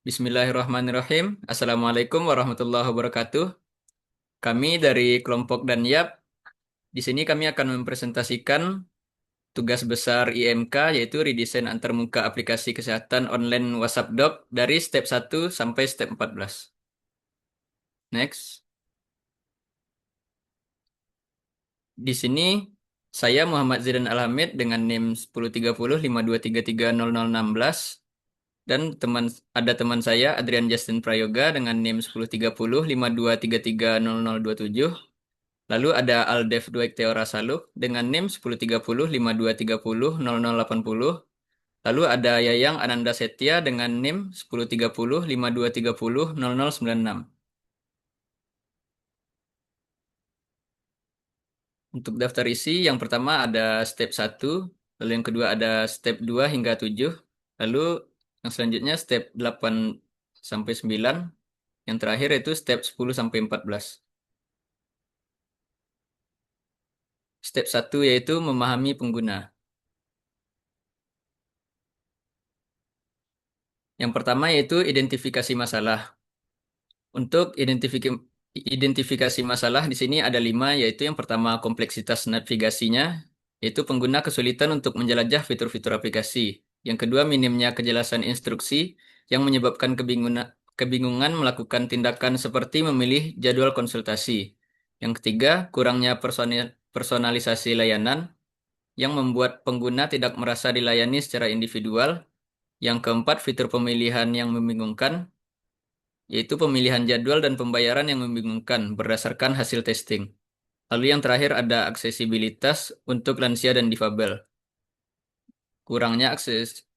Bismillahirrahmanirrahim. Assalamualaikum warahmatullahi wabarakatuh. Kami dari kelompok Danyap. Di sini kami akan mempresentasikan tugas besar IMK yaitu redesign antarmuka aplikasi kesehatan online WhatsApp Doc dari step 1 sampai step 14. Next. Di sini saya Muhammad Zidan Alhamid dengan NIM 103052330016 dan ada teman saya Adrian Justin Prayoga dengan NIM 103052330027. Lalu ada Aldef Dweck Teora Saluk dengan NIM 103052300080. Lalu ada Yayang Ananda Setia dengan NIM 103052300096. Untuk daftar isi, yang pertama ada step 1, lalu yang kedua ada step 2 hingga 7, lalu yang selanjutnya step 8 sampai 9, yang terakhir itu step 10 sampai 14. Step 1 yaitu memahami pengguna. Yang pertama yaitu identifikasi masalah. Untuk identifikasi masalah di sini ada 5, yaitu yang pertama kompleksitas navigasinya, yaitu pengguna kesulitan untuk menjelajah fitur-fitur aplikasi. Yang kedua minimnya kejelasan instruksi yang menyebabkan kebingungan melakukan tindakan seperti memilih jadwal konsultasi. Yang ketiga kurangnya personalisasi layanan yang membuat pengguna tidak merasa dilayani secara individual. Yang keempat fitur pemilihan yang membingungkan, yaitu pemilihan jadwal dan pembayaran yang membingungkan berdasarkan hasil testing. Lalu yang terakhir ada aksesibilitas untuk lansia dan difabel. Kurangnya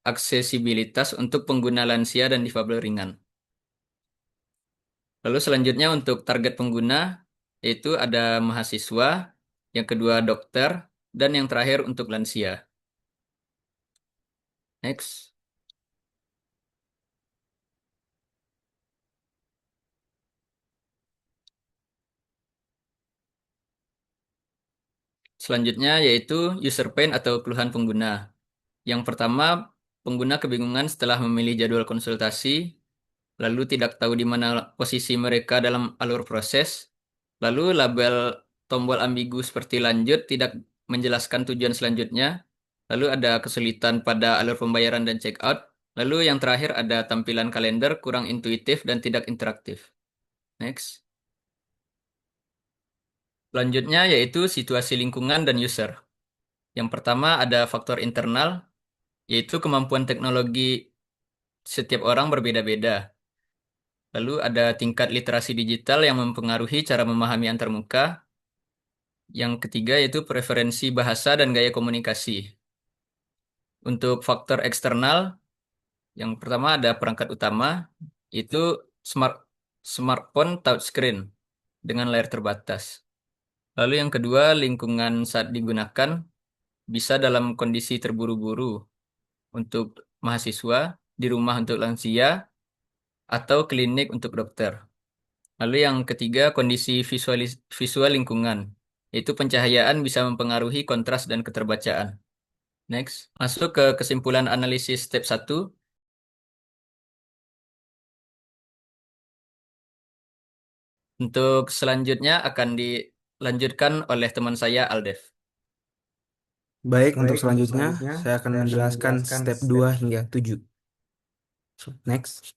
aksesibilitas untuk pengguna lansia dan difabel ringan. Lalu selanjutnya untuk target pengguna, yaitu ada mahasiswa, yang kedua dokter, dan yang terakhir untuk lansia. Next. Selanjutnya yaitu user pain atau keluhan pengguna. Yang pertama, pengguna kebingungan setelah memilih jadwal konsultasi, lalu tidak tahu di mana posisi mereka dalam alur proses, lalu label tombol ambigu seperti lanjut tidak menjelaskan tujuan selanjutnya, lalu ada kesulitan pada alur pembayaran dan checkout, lalu yang terakhir ada tampilan kalender kurang intuitif dan tidak interaktif. Next. Selanjutnya yaitu situasi lingkungan dan user. Yang pertama ada faktor internal, yaitu kemampuan teknologi setiap orang berbeda-beda. Lalu ada tingkat literasi digital yang mempengaruhi cara memahami antarmuka. Yang ketiga yaitu preferensi bahasa dan gaya komunikasi. Untuk faktor eksternal, yang pertama ada perangkat utama, itu smartphone touchscreen dengan layar terbatas. Lalu yang kedua, lingkungan saat digunakan bisa dalam kondisi terburu-buru untuk mahasiswa, di rumah untuk lansia, atau klinik untuk dokter. Lalu yang ketiga, kondisi visual lingkungan, yaitu pencahayaan bisa mempengaruhi kontras dan keterbacaan. Next, masuk ke kesimpulan analisis step 1. Untuk selanjutnya akan dilanjutkan oleh teman saya Aldef. Baik, untuk selanjutnya saya akan menjelaskan step 2 hingga 7. Next.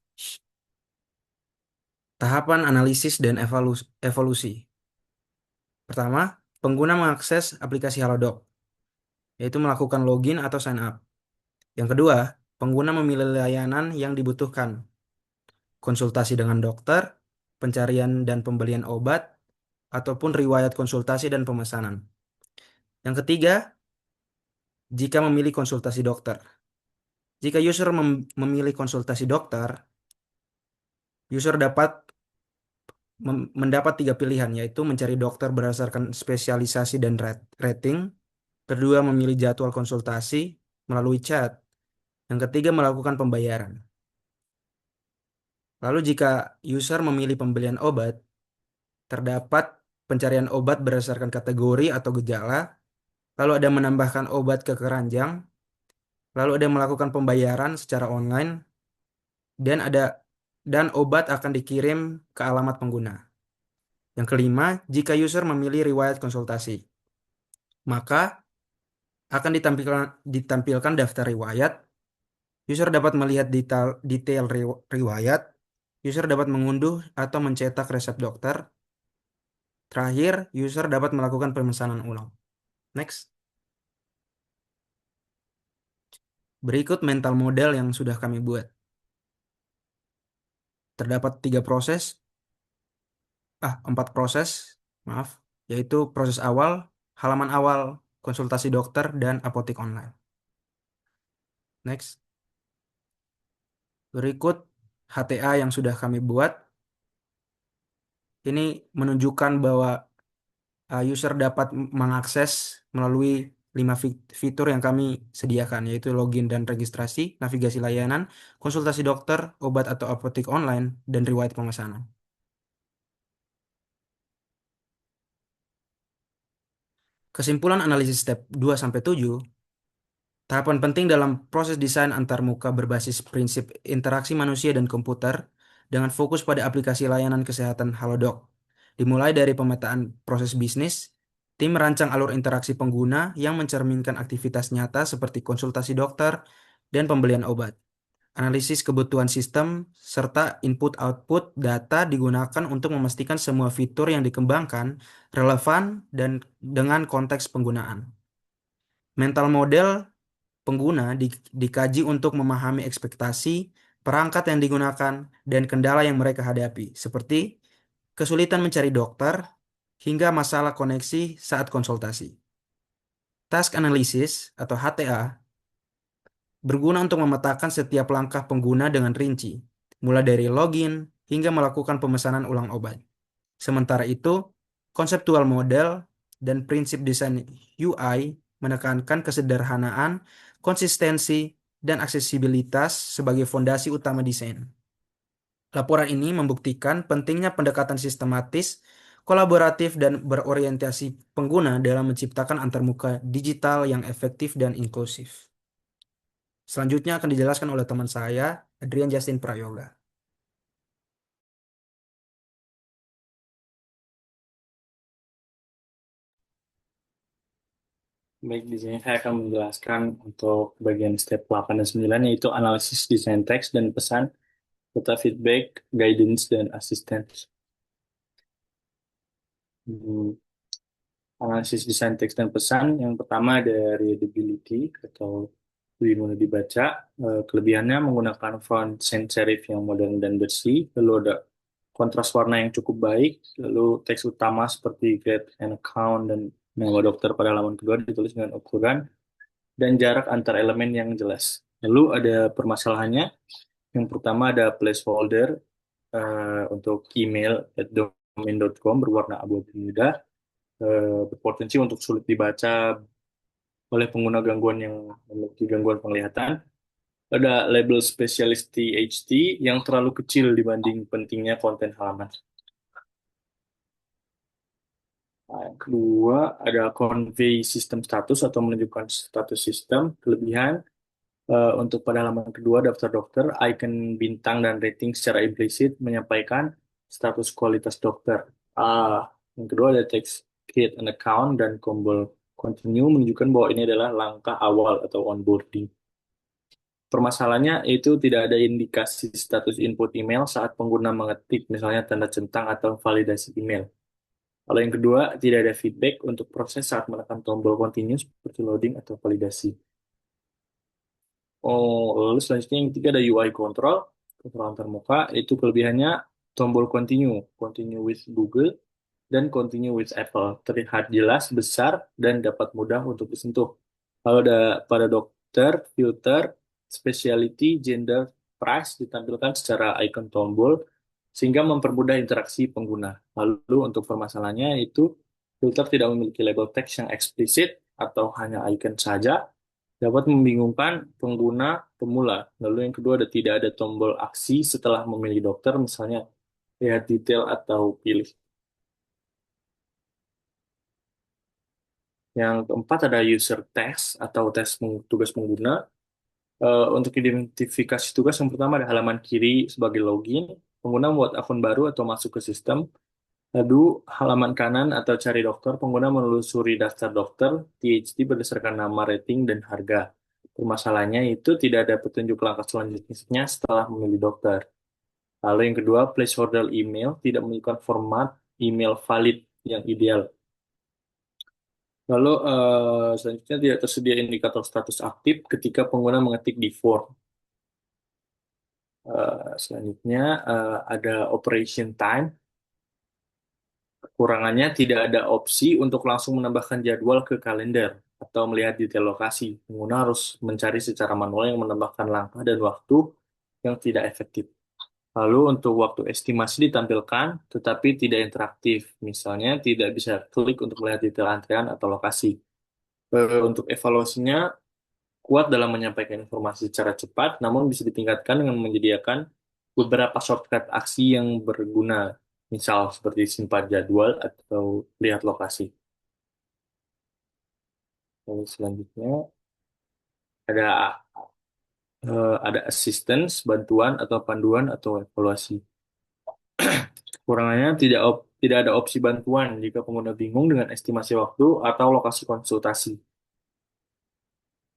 Tahapan analisis dan evolusi. Pertama, pengguna mengakses aplikasi Halodoc, yaitu melakukan login atau sign up. Yang kedua, pengguna memilih layanan yang dibutuhkan, konsultasi dengan dokter, pencarian dan pembelian obat, ataupun riwayat konsultasi dan pemesanan. Yang ketiga, jika memilih konsultasi dokter. Jika user memilih konsultasi dokter, user dapat mendapat 3 pilihan, yaitu mencari dokter berdasarkan spesialisasi dan rating. Kedua, memilih jadwal konsultasi melalui chat. Yang ketiga, melakukan pembayaran. Lalu jika user memilih pembelian obat, terdapat pencarian obat berdasarkan kategori atau gejala, lalu ada menambahkan obat ke keranjang, lalu ada melakukan pembayaran secara online, dan ada dan obat akan dikirim ke alamat pengguna. Yang kelima, jika user memilih riwayat konsultasi, maka akan ditampilkan daftar riwayat. User dapat melihat detail riwayat. User dapat mengunduh atau mencetak resep dokter. Terakhir, user dapat melakukan pemesanan ulang. Next. Berikut mental model yang sudah kami buat. Terdapat 4 proses, maaf, yaitu proses awal, halaman awal, konsultasi dokter, dan apotik online. Next. Berikut HTA yang sudah kami buat. Ini menunjukkan bahwa user dapat mengakses melalui 5 fitur yang kami sediakan, yaitu login dan registrasi, navigasi layanan, konsultasi dokter, obat atau apotik online, dan riwayat pemesanan. Kesimpulan analisis step 2-7, tahapan penting dalam proses desain antarmuka berbasis prinsip interaksi manusia dan komputer dengan fokus pada aplikasi layanan kesehatan Halodoc. Dimulai dari pemetaan proses bisnis, tim merancang alur interaksi pengguna yang mencerminkan aktivitas nyata seperti konsultasi dokter dan pembelian obat. Analisis kebutuhan sistem serta input-output data digunakan untuk memastikan semua fitur yang dikembangkan relevan dan dengan konteks penggunaan. Mental model pengguna dikaji untuk memahami ekspektasi, perangkat yang digunakan, dan kendala yang mereka hadapi, seperti kesulitan mencari dokter hingga masalah koneksi saat konsultasi. Task Analysis atau HTA berguna untuk memetakan setiap langkah pengguna dengan rinci, mulai dari login hingga melakukan pemesanan ulang obat. Sementara itu, konseptual model dan prinsip desain UI menekankan kesederhanaan, konsistensi, dan aksesibilitas sebagai fondasi utama desain. Laporan ini membuktikan pentingnya pendekatan sistematis, kolaboratif, dan berorientasi pengguna dalam menciptakan antarmuka digital yang efektif dan inklusif. Selanjutnya akan dijelaskan oleh teman saya, Adrian Justin Prayoga. Baik, di sini saya akan menjelaskan untuk bagian step 8 dan 9, yaitu analisis desain teks dan pesan, serta feedback, guidance, dan assistance. Hmm, Analisis desain teks dan pesan, yang pertama ada readability atau lebih mudah dibaca. Kelebihannya menggunakan font sans serif yang modern dan bersih, lalu ada kontras warna yang cukup baik, lalu teks utama seperti get an account dan nama dokter pada halaman kedua ditulis dengan ukuran dan jarak antar elemen yang jelas. Lalu ada permasalahannya. Yang pertama ada placeholder untuk email at domain.com berwarna abu-abu muda, berpotensi untuk sulit dibaca oleh pengguna gangguan yang memiliki gangguan penglihatan. Ada label spesialis THT yang terlalu kecil dibanding pentingnya konten halaman. Nah, yang kedua ada convey sistem status atau menunjukkan status sistem. Kelebihan untuk pada halaman kedua daftar dokter, icon bintang dan rating secara implisit menyampaikan status kualitas dokter. Yang kedua ada teks create an account dan tombol continue menunjukkan bahwa ini adalah langkah awal atau onboarding. Permasalahannya itu tidak ada indikasi status input email saat pengguna mengetik misalnya tanda centang atau validasi email. Kalau yang kedua, tidak ada feedback untuk proses saat menekan tombol continue seperti loading atau validasi. Lalu selanjutnya yang ketiga ada UI control, kontrol antarmuka, itu kelebihannya tombol continue, continue with Google, dan continue with Apple. Terlihat jelas, besar, dan dapat mudah untuk disentuh. Lalu ada pada dokter, filter, specialty, gender, price ditampilkan secara icon tombol, sehingga mempermudah interaksi pengguna. Lalu untuk permasalahannya itu filter tidak memiliki label teks yang eksplisit atau hanya icon saja, dapat membingungkan pengguna pemula. Lalu yang kedua ada tidak ada tombol aksi setelah memilih dokter, misalnya lihat detail atau pilih. Yang keempat ada user test atau tes tugas pengguna. Untuk identifikasi tugas yang pertama ada halaman kiri sebagai login, pengguna membuat akun baru atau masuk ke sistem. Lalu halaman kanan atau cari dokter, pengguna menelusuri daftar dokter, PhD berdasarkan nama, rating, dan harga. Permasalahannya itu tidak ada petunjuk langkah selanjutnya setelah memilih dokter. Lalu yang kedua, placeholder email tidak menunjukkan format email valid yang ideal. Lalu selanjutnya tidak tersedia indikator status aktif ketika pengguna mengetik di form. Selanjutnya ada operation time. Kekurangannya tidak ada opsi untuk langsung menambahkan jadwal ke kalender atau melihat detail lokasi. Pengguna harus mencari secara manual yang menambahkan langkah dan waktu yang tidak efektif. Lalu untuk waktu estimasi ditampilkan, tetapi tidak interaktif. Misalnya tidak bisa klik untuk melihat detail antrean atau lokasi. Untuk evaluasinya, kuat dalam menyampaikan informasi secara cepat, namun bisa ditingkatkan dengan menyediakan beberapa shortcut aksi yang berguna, misal seperti simpan jadwal atau lihat lokasi. Lalu selanjutnya ada ada assistance, bantuan atau panduan atau evaluasi. Kekurangannya tidak ada opsi bantuan jika pengguna bingung dengan estimasi waktu atau lokasi konsultasi.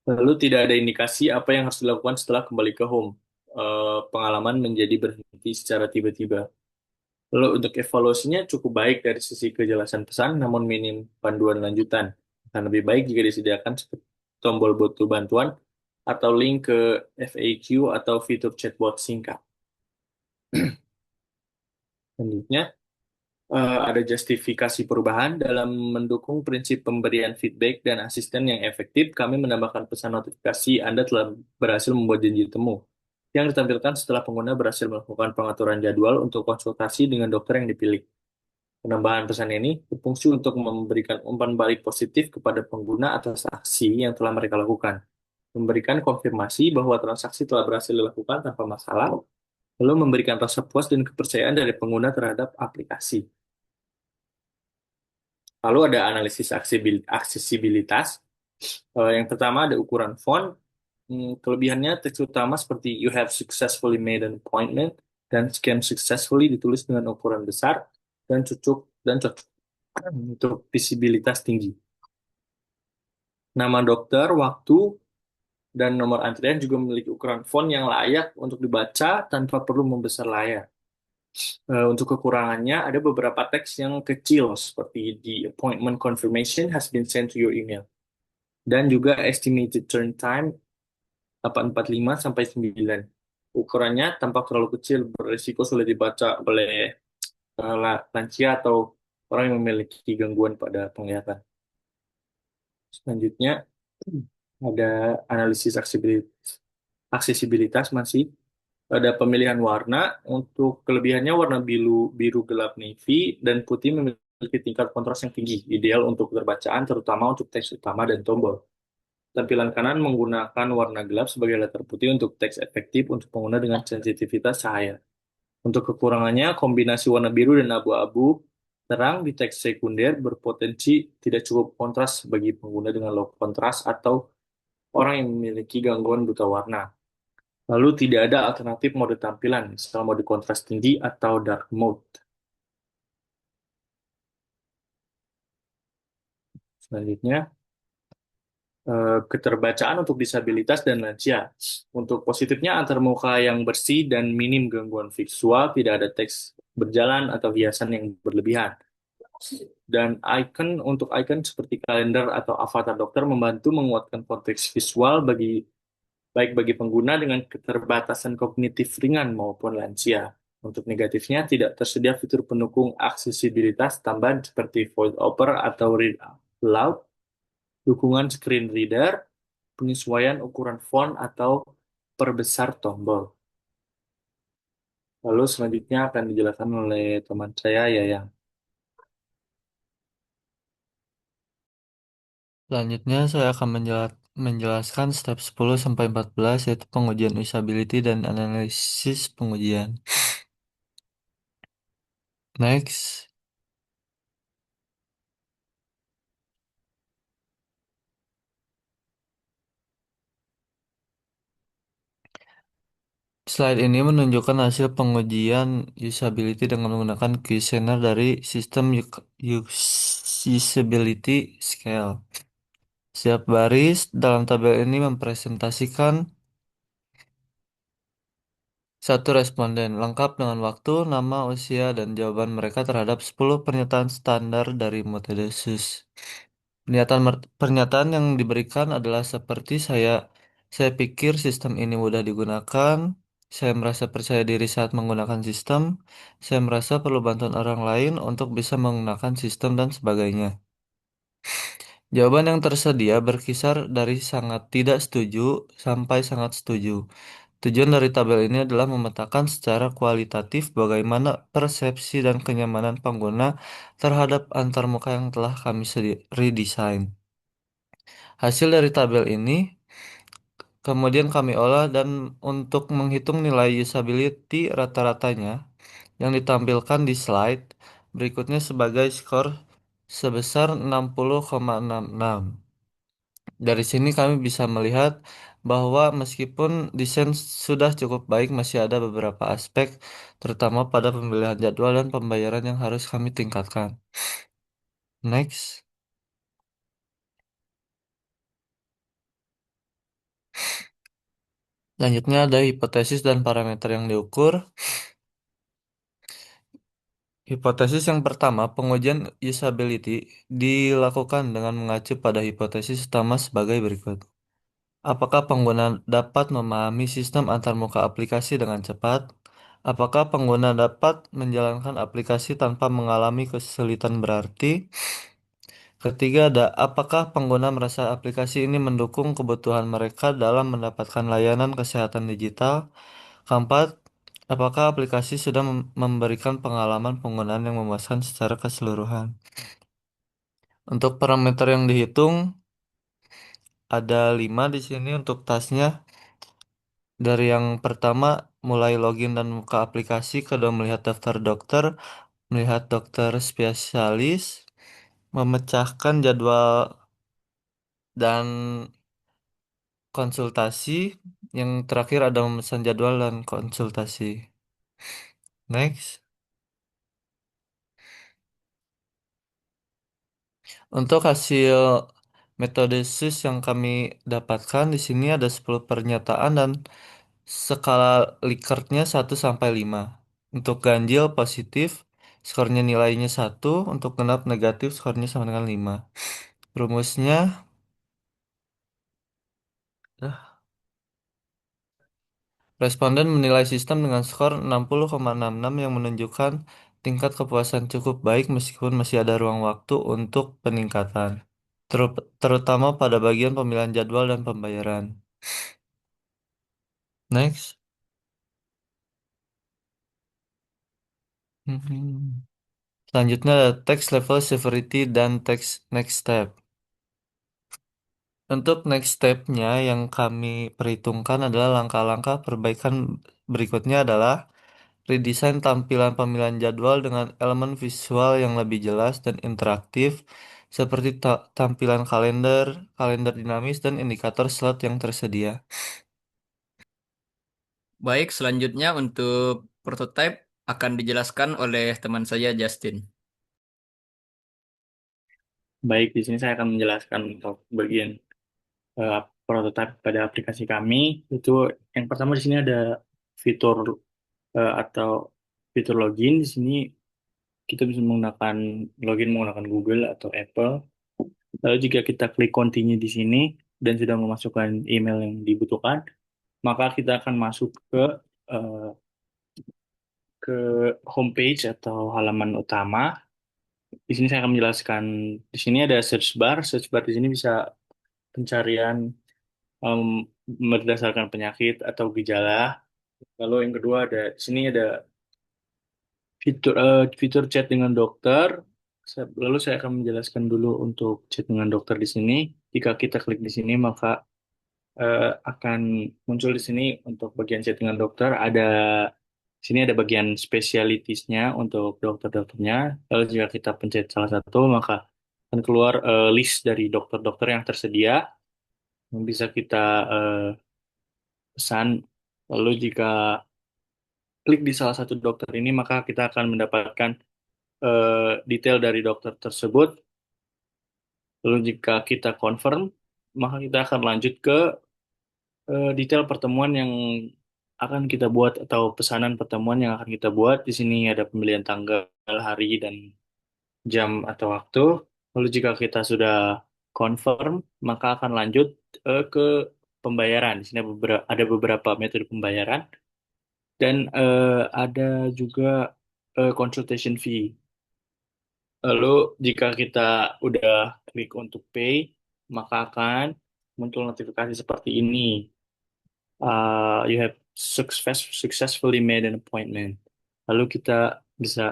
Lalu tidak ada indikasi apa yang harus dilakukan setelah kembali ke home. Pengalaman menjadi berhenti secara tiba-tiba. Lalu untuk evaluasinya cukup baik dari sisi kejelasan pesan, namun minim panduan lanjutan. Akan lebih baik jika disediakan tombol butuh bantuan atau link ke FAQ atau fitur chatbot singkat. Selanjutnya, ada justifikasi perubahan dalam mendukung prinsip pemberian feedback dan asisten yang efektif. Kami menambahkan pesan notifikasi Anda telah berhasil membuat janji temu yang ditampilkan setelah pengguna berhasil melakukan pengaturan jadwal untuk konsultasi dengan dokter yang dipilih. Penambahan pesan ini berfungsi untuk memberikan umpan balik positif kepada pengguna atas aksi yang telah mereka lakukan, memberikan konfirmasi bahwa transaksi telah berhasil dilakukan tanpa masalah, lalu memberikan rasa puas dan kepercayaan dari pengguna terhadap aplikasi. Lalu ada analisis aksesibilitas. Yang pertama ada ukuran font. Kelebihannya teks utama seperti "You have successfully made an appointment" dan "Scan successfully" ditulis dengan ukuran besar dan cocok untuk visibilitas tinggi. Nama dokter, waktu, dan nomor antrian juga memiliki ukuran font yang layak untuk dibaca tanpa perlu membesar layar. Untuk kekurangannya, ada beberapa teks yang kecil seperti "The appointment confirmation has been sent to your email" dan juga estimated turn time 845 sampai 9. Ukurannya tampak terlalu kecil, berisiko sulit dibaca oleh lansia atau orang yang memiliki gangguan pada penglihatan. Selanjutnya, ada analisis aksesibilitas masih. Ada pemilihan warna. Untuk kelebihannya warna biru, biru gelap navy dan putih memiliki tingkat kontras yang tinggi, ideal untuk terbacaan, terutama untuk teks utama dan tombol. Tampilan kanan menggunakan warna gelap sebagai latar putih untuk teks efektif untuk pengguna dengan sensitivitas cahaya. Untuk kekurangannya, kombinasi warna biru dan abu-abu terang di teks sekunder berpotensi tidak cukup kontras bagi pengguna dengan low kontras atau orang yang memiliki gangguan buta warna. Lalu tidak ada alternatif mode tampilan, misal mode kontras tinggi atau dark mode. Selanjutnya, keterbacaan untuk disabilitas dan lansia. Untuk positifnya, antarmuka yang bersih dan minim gangguan visual, tidak ada teks berjalan atau hiasan yang berlebihan. Dan untuk icon seperti kalender atau avatar dokter membantu menguatkan konteks visual baik bagi pengguna dengan keterbatasan kognitif ringan maupun lansia. Untuk negatifnya, tidak tersedia fitur pendukung aksesibilitas tambahan seperti voice over atau read aloud, dukungan screen reader, penyesuaian ukuran font atau perbesar tombol. Lalu selanjutnya akan dijelaskan oleh teman saya, Yayang. Selanjutnya saya akan menjelaskan step 10 sampai 14 yaitu pengujian usability dan analisis pengujian. Next. Slide ini menunjukkan hasil pengujian usability dengan menggunakan kuesioner dari sistem usability scale. Setiap baris dalam tabel ini mempresentasikan satu responden lengkap dengan waktu, nama, usia, dan jawaban mereka terhadap 10 pernyataan standar dari Motedesus. Pernyataan yang diberikan adalah seperti saya pikir sistem ini mudah digunakan, saya merasa percaya diri saat menggunakan sistem, saya merasa perlu bantuan orang lain untuk bisa menggunakan sistem dan sebagainya. Jawaban yang tersedia berkisar dari sangat tidak setuju sampai sangat setuju. Tujuan dari tabel ini adalah memetakan secara kualitatif bagaimana persepsi dan kenyamanan pengguna terhadap antarmuka yang telah kami redesign. Hasil dari tabel ini kemudian kami olah dan untuk menghitung nilai usability rata-ratanya yang ditampilkan di slide berikutnya sebagai skor sebesar 60,66. Dari sini kami bisa melihat bahwa meskipun desain sudah cukup baik, masih ada beberapa aspek, terutama pada pemilihan jadwal dan pembayaran yang harus kami tingkatkan. Next. Selanjutnya ada hipotesis dan parameter yang diukur. Hipotesis yang pertama, pengujian usability dilakukan dengan mengacu pada hipotesis utama sebagai berikut. Apakah pengguna dapat memahami sistem antarmuka aplikasi dengan cepat? Apakah pengguna dapat menjalankan aplikasi tanpa mengalami kesulitan berarti? Ketiga, apakah pengguna merasa aplikasi ini mendukung kebutuhan mereka dalam mendapatkan layanan kesehatan digital? Keempat, apakah aplikasi sudah memberikan pengalaman penggunaan yang memuaskan secara keseluruhan? Untuk parameter yang dihitung, ada 5 di sini untuk tasnya. Dari yang pertama, mulai login dan buka aplikasi, kedua melihat daftar dokter, melihat dokter spesialis, memecahkan jadwal dan konsultasi, yang terakhir ada memesan jadwal dan konsultasi. Next. Untuk hasil metode SUS yang kami dapatkan di sini ada 10 pernyataan dan skala Likert-nya 1 sampai 5. Untuk ganjil positif, skornya nilainya 1, untuk genap negatif skornya sama dengan 5. Rumusnya ah, responden menilai sistem dengan skor 60,66 yang menunjukkan tingkat kepuasan cukup baik meskipun masih ada ruang waktu untuk peningkatan, terutama pada bagian pemilihan jadwal dan pembayaran. Next. Mhm. Selanjutnya ada text level severity dan text next step. Untuk next step-nya yang kami perhitungkan adalah langkah-langkah perbaikan berikutnya adalah redesign tampilan pemilihan jadwal dengan elemen visual yang lebih jelas dan interaktif seperti tampilan kalender, kalender dinamis, dan indikator slot yang tersedia. Baik, selanjutnya untuk prototype akan dijelaskan oleh teman saya Justin. Baik, di sini saya akan menjelaskan untuk bagian prototipe pada aplikasi kami. Itu yang pertama di sini ada fitur atau fitur login. Di sini kita bisa menggunakan login menggunakan Google atau Apple. Lalu jika kita klik continue di sini dan sudah memasukkan email yang dibutuhkan, maka kita akan masuk eh, ke homepage atau halaman utama. Di sini saya akan menjelaskan. Di sini ada search bar. Search bar di sini bisa pencarian em, berdasarkan penyakit atau gejala. Lalu yang kedua ada di sini ada fitur chat dengan dokter. Lalu saya akan menjelaskan dulu untuk chat dengan dokter di sini. Jika kita klik di sini maka akan muncul di sini untuk bagian chat dengan dokter. Di sini ada bagian spesialitisnya untuk dokter-dokternya. Lalu jika kita pencet salah satu maka akan keluar list dari dokter-dokter yang tersedia yang bisa kita pesan Lalu jika klik di salah satu dokter ini, maka kita akan mendapatkan detail dari dokter tersebut. Lalu jika kita confirm, maka kita akan lanjut ke detail pertemuan yang akan kita buat atau pesanan pertemuan yang akan kita buat. Di sini ada pemilihan tanggal, hari, dan jam atau waktu. Lalu jika kita sudah confirm, maka akan lanjut ke pembayaran. Di sini ada beberapa metode pembayaran dan ada juga consultation fee. Lalu jika kita udah klik untuk pay, maka akan muncul notifikasi seperti ini. You have successfully made an appointment. Lalu jika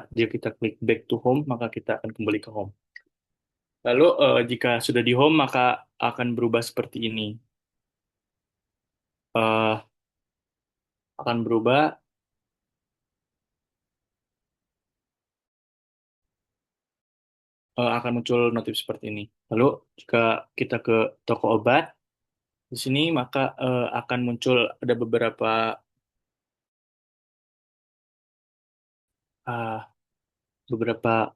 kita klik back to home, maka kita akan kembali ke home. Lalu jika sudah di home, maka akan berubah seperti ini. Eh, akan berubah akan muncul notif seperti ini. Lalu jika kita ke toko obat di sini, maka akan muncul ada uh, beberapa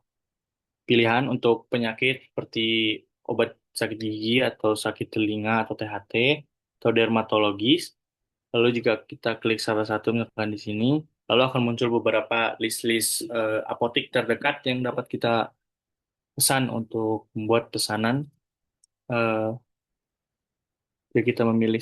pilihan untuk penyakit seperti obat sakit gigi atau sakit telinga atau THT atau dermatologis. Lalu jika kita klik salah satu misalkan di sini, lalu akan muncul beberapa list-list apotik terdekat yang dapat kita pesan untuk membuat pesanan. Jadi kita memilih